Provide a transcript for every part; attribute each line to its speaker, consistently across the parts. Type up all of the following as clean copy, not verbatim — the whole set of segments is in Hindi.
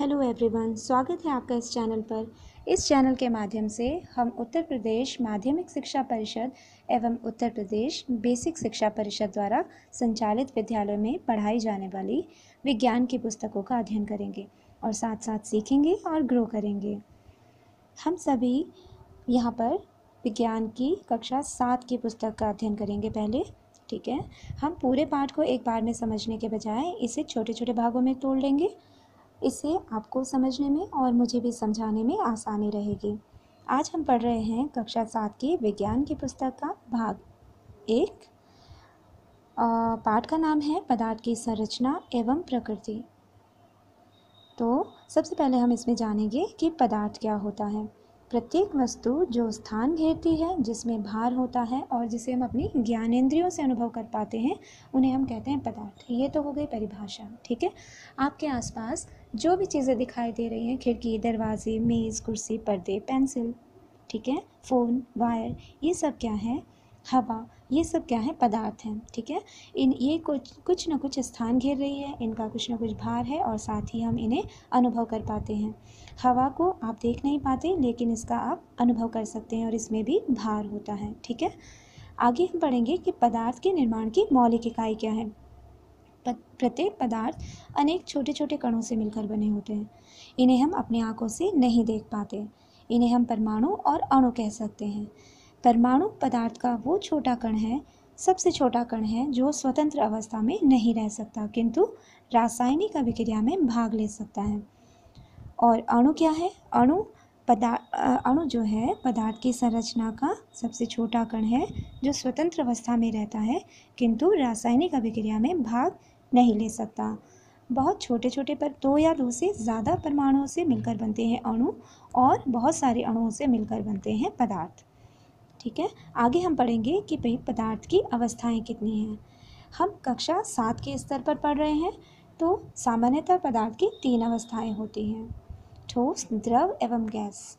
Speaker 1: हेलो एवरीवन, स्वागत है आपका इस चैनल पर। इस चैनल के माध्यम से हम उत्तर प्रदेश माध्यमिक शिक्षा परिषद एवं उत्तर प्रदेश बेसिक शिक्षा परिषद द्वारा संचालित विद्यालयों में पढ़ाई जाने वाली विज्ञान की पुस्तकों का अध्ययन करेंगे और साथ साथ सीखेंगे और ग्रो करेंगे। हम सभी यहाँ पर विज्ञान की कक्षा 7 की पुस्तक का अध्ययन करेंगे पहले। ठीक है, हम पूरे पाठ को एक बार में समझने के बजाय इसे छोटे छोटे भागों में तोड़ लेंगे। इससे आपको समझने में और मुझे भी समझाने में आसानी रहेगी। आज हम पढ़ रहे हैं कक्षा 7 की विज्ञान की पुस्तक का भाग 1। पाठ का नाम है पदार्थ की संरचना एवं प्रकृति। तो सबसे पहले हम इसमें जानेंगे कि पदार्थ क्या होता है। प्रत्येक वस्तु जो स्थान घेरती है, जिसमें भार होता है और जिसे हम अपनी ज्ञानेंद्रियों से अनुभव कर पाते हैं, उन्हें हम कहते हैं पदार्थ। ये तो हो गई परिभाषा। ठीक है, आपके आसपास जो भी चीज़ें दिखाई दे रही हैं, खिड़की, दरवाजे, मेज़, कुर्सी, पर्दे, पेंसिल, ठीक है, फ़ोन, वायर, ये सब क्या है? हवा, ये सब क्या है? पदार्थ हैं। ठीक है, ये कुछ ना कुछ स्थान घेर रही है, इनका कुछ ना कुछ भार है और साथ ही हम इन्हें अनुभव कर पाते हैं। हवा को आप देख नहीं पाते, लेकिन इसका आप अनुभव कर सकते हैं और इसमें भी भार होता है। ठीक है, आगे हम पढ़ेंगे कि पदार्थ के निर्माण की मौलिक इकाई क्या है। प्रत्येक पदार्थ अनेक छोटे छोटे कणों से मिलकर बने होते हैं। इन्हें हम अपनी आंखों से नहीं देख पाते। इन्हें हम परमाणु और अणु कह सकते हैं। परमाणु पदार्थ का वो छोटा कण है, सबसे छोटा कण है, जो स्वतंत्र अवस्था में नहीं रह सकता किंतु रासायनिक अभिक्रिया में भाग ले सकता है। और अणु क्या है? अणु जो है पदार्थ की संरचना का सबसे छोटा कण है, जो स्वतंत्र अवस्था में रहता है किंतु रासायनिक अभिक्रिया में भाग नहीं ले सकता। बहुत छोटे छोटे पर 2 या 2 से ज़्यादा परमाणुओं से मिलकर बनते हैं अणु और बहुत सारे अणुओं से मिलकर बनते हैं पदार्थ। ठीक है, आगे हम पढ़ेंगे कि भाई पदार्थ की अवस्थाएं कितनी हैं। हम कक्षा 7 के स्तर पर पढ़ रहे हैं। तो सामान्यतः पदार्थ की 3 अवस्थाएं होती हैं, ठोस, द्रव एवं गैस।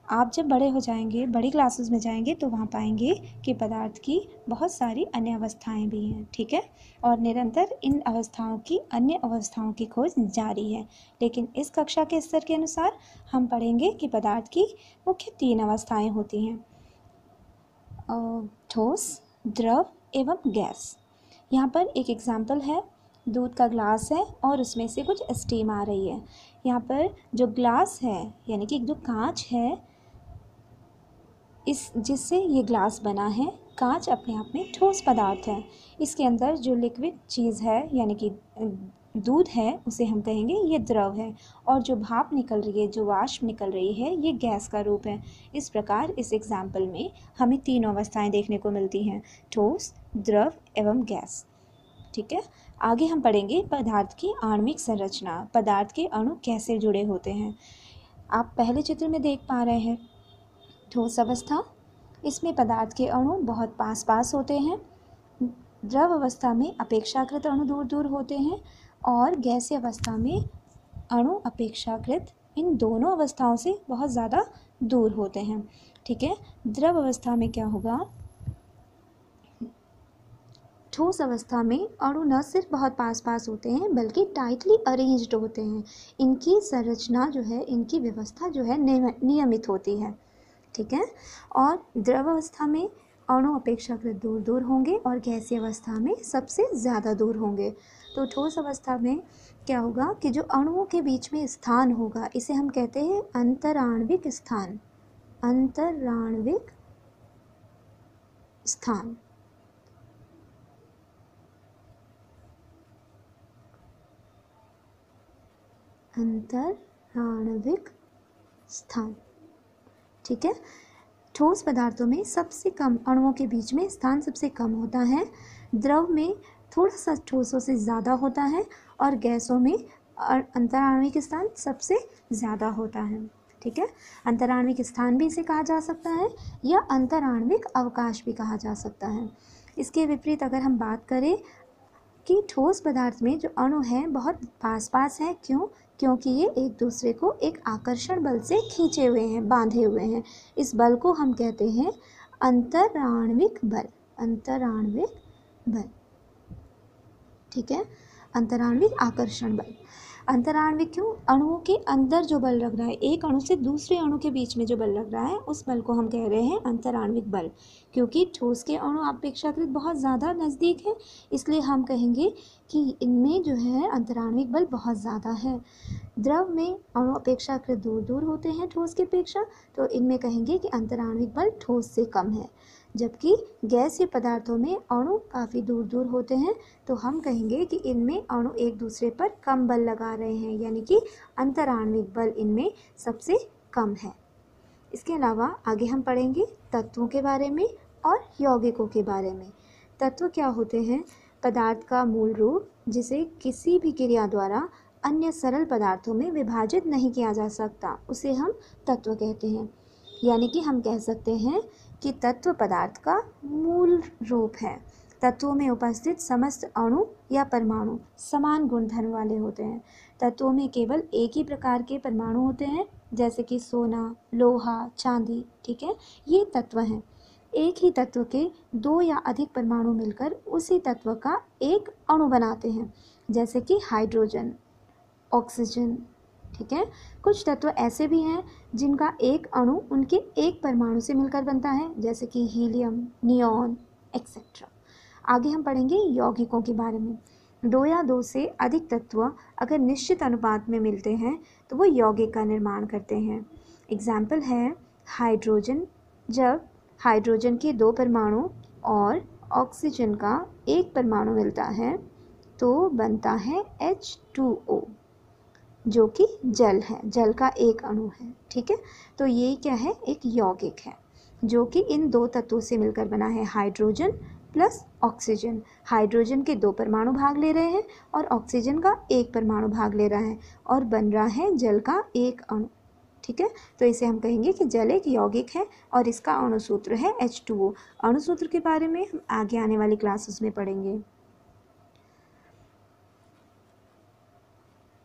Speaker 1: आप जब बड़े हो जाएंगे, बड़ी क्लासेस में जाएंगे, तो वहाँ पाएंगे कि पदार्थ की बहुत सारी अन्य अवस्थाएं भी हैं। ठीक है, और निरंतर इन अवस्थाओं की अन्य अवस्थाओं की खोज जारी है। लेकिन इस कक्षा के स्तर के अनुसार हम पढ़ेंगे कि पदार्थ की मुख्य 3 अवस्थाएं होती हैं, ठोस, द्रव एवं गैस। यहाँ पर एक एग्जाम्पल है, दूध का ग्लास है और उसमें से कुछ स्टीम आ रही है। यहाँ पर जो ग्लास है, यानी कि जो कांच है, इस जिससे ये ग्लास बना है, कांच अपने आप में ठोस पदार्थ है। इसके अंदर जो लिक्विड चीज़ है, यानी कि दूध है, उसे हम कहेंगे ये द्रव है। और जो भाप निकल रही है, जो वाष्प निकल रही है, ये गैस का रूप है। इस प्रकार इस एग्जाम्पल में हमें 3 अवस्थाएं देखने को मिलती हैं, ठोस, द्रव एवं गैस। ठीक है, आगे हम पढ़ेंगे पदार्थ की आणविक संरचना, पदार्थ के अणु कैसे जुड़े होते हैं। आप पहले चित्र में देख पा रहे हैं ठोस अवस्था, इसमें पदार्थ के अणु बहुत पास पास होते हैं। द्रव अवस्था में अपेक्षाकृत अणु दूर दूर होते हैं और गैसीय अवस्था में अणु अपेक्षाकृत इन दोनों अवस्थाओं से बहुत ज़्यादा दूर होते हैं। ठीक है, द्रव अवस्था में क्या होगा? ठोस अवस्था में अणु न सिर्फ बहुत पास पास होते हैं, बल्कि टाइटली अरेंज्ड होते हैं। इनकी संरचना जो है, इनकी व्यवस्था जो है, नियमित होती है। ठीक है, और द्रव अवस्था में अणु अपेक्षाकृत दूर दूर होंगे और गैसीय अवस्था में सबसे ज़्यादा दूर होंगे। तो ठोस अवस्था में क्या होगा कि जो अणुओं के बीच में स्थान होगा, इसे हम कहते हैं अंतराण्विक स्थान। अंतराण्विक स्थान। अंतराण्विक स्थान। ठीक है, ठोस पदार्थों में सबसे कम अणुओं के बीच में स्थान सबसे कम होता है। द्रव में थोड़ा सा ठोसों से ज़्यादा होता है और गैसों में अंतराण्विक स्थान सबसे ज़्यादा होता है। ठीक है, अंतराण्विक स्थान भी इसे कहा जा सकता है या अंतराण्विक अवकाश भी कहा जा सकता है। इसके विपरीत अगर हम बात करें कि ठोस पदार्थ में जो अणु हैं बहुत पास पास हैं, क्यों? क्योंकि ये एक दूसरे को एक आकर्षण बल से खींचे हुए हैं, बांधे हुए हैं। इस बल को हम कहते हैं अंतराण्विक बल। अंतराण्विक बल। ठीक है, अंतराण्विक आकर्षण बल। अंतराण्विक क्यों? अणुओं के अंदर जो बल लग रहा है, एक अणु से दूसरे अणु के बीच में जो बल लग रहा है, उस बल को हम कह रहे हैं अंतराण्विक बल। क्योंकि ठोस के अणु अपेक्षाकृत बहुत ज़्यादा नज़दीक है, इसलिए हम कहेंगे कि इनमें जो है अंतराण्विक बल बहुत ज़्यादा है। द्रव में अणु अपेक्षाकृत दूर दूर होते हैं ठोस की अपेक्षा, तो इनमें कहेंगे कि अंतराण्विक बल ठोस से कम है। जबकि गैसीय पदार्थों में अणु काफ़ी दूर दूर होते हैं, तो हम कहेंगे कि इनमें अणु एक दूसरे पर कम बल लगा रहे हैं, यानी कि अंतराण्विक बल इनमें सबसे कम है। इसके अलावा आगे हम पढ़ेंगे तत्वों के बारे में और यौगिकों के बारे में। तत्व क्या होते हैं? पदार्थ का मूल रूप जिसे किसी भी क्रिया द्वारा अन्य सरल पदार्थों में विभाजित नहीं किया जा सकता, उसे हम तत्व कहते हैं। यानी कि हम कह सकते हैं कि तत्व पदार्थ का मूल रूप है। तत्वों में उपस्थित समस्त अणु या परमाणु समान गुणधर्म वाले होते हैं। तत्वों में केवल एक ही प्रकार के परमाणु होते हैं, जैसे कि सोना, लोहा, चांदी, ठीक है, ये तत्व हैं। एक ही तत्व के दो या अधिक परमाणु मिलकर उसी तत्व का एक अणु बनाते हैं, जैसे कि हाइड्रोजन, ऑक्सीजन, ठीक है। कुछ तत्व ऐसे भी हैं जिनका एक अणु उनके एक परमाणु से मिलकर बनता है, जैसे कि हीलियम, नियॉन, एक्सेट्रा। आगे हम पढ़ेंगे यौगिकों के बारे में। दो या दो से अधिक तत्व अगर निश्चित अनुपात में मिलते हैं तो वो यौगिक का निर्माण करते हैं। एग्जाम्पल है हाइड्रोजन। जब हाइड्रोजन के दो परमाणु और ऑक्सीजन का एक परमाणु मिलता है तो बनता है H2O, जो कि जल है, जल का एक अणु है, ठीक है। तो ये क्या है? एक यौगिक है जो कि इन दो तत्वों से मिलकर बना है, हाइड्रोजन प्लस ऑक्सीजन। हाइड्रोजन के दो परमाणु भाग ले रहे हैं और ऑक्सीजन का एक परमाणु भाग ले रहा है और बन रहा है जल का एक अणु, ठीक है। तो इसे हम कहेंगे कि जल एक यौगिक है और इसका अणुसूत्र है H2O। अणुसूत्र के बारे में हम आगे आने वाली क्लासेस में पढ़ेंगे।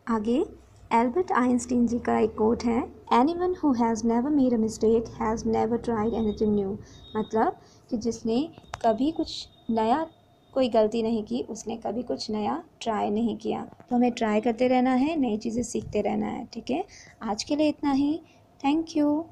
Speaker 1: आगे एल्बर्ट आइंस्टीन जी का एक कोट है, anyone who has never made a mistake has never tried anything new. मतलब कि जिसने कभी कुछ नया, कोई गलती नहीं की, उसने कभी कुछ नया ट्राई नहीं किया। तो हमें ट्राई करते रहना है, नई चीज़ें सीखते रहना है, ठीक है। आज के लिए इतना ही। Thank you.